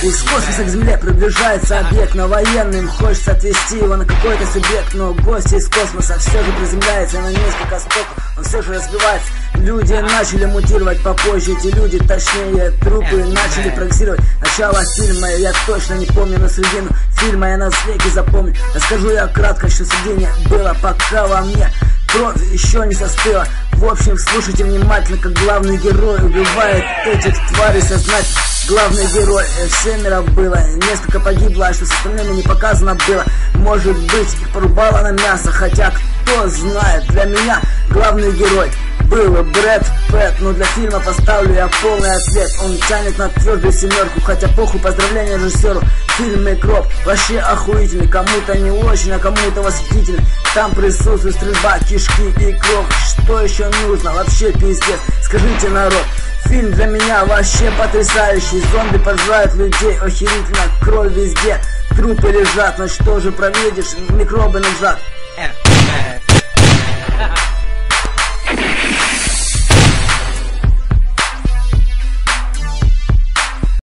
Из космоса к земле приближается объект, но военным хочется отвезти его на какой-то субъект. Но гости из космоса все же приземляются на несколько скоков, он все же разбивается. Люди начали мутировать попозже, эти люди, точнее трупы, начали прогрессировать. Начало фильма я точно не помню, но середину фильма я навеки запомню. Расскажу я кратко, что в середине было, пока во мне кровь еще не застыла. В общем, слушайте внимательно, как главный герой убивает этих тварей сознательно. Главный герой, 7 было, несколько погибло, а что с остальными не показано было. Может быть, их порубало на мясо, хотя кто знает. Для меня главный герой был Брэд Питт, но для фильма поставлю я полный ответ. Он тянет на твердую семерку, хотя похуй, поздравления режиссеру. Фильм «Микроб» вообще охуительный, кому-то не очень, а кому-то восхитительный. Там присутствует стрельба, кишки и кровь. Что еще нужно? Вообще пиздец, скажите, народ. Фильм для меня вообще потрясающий. Зомби пожирают людей, охерительно, кровь везде, трупы лежат. Но что же проведешь, микробы нажат.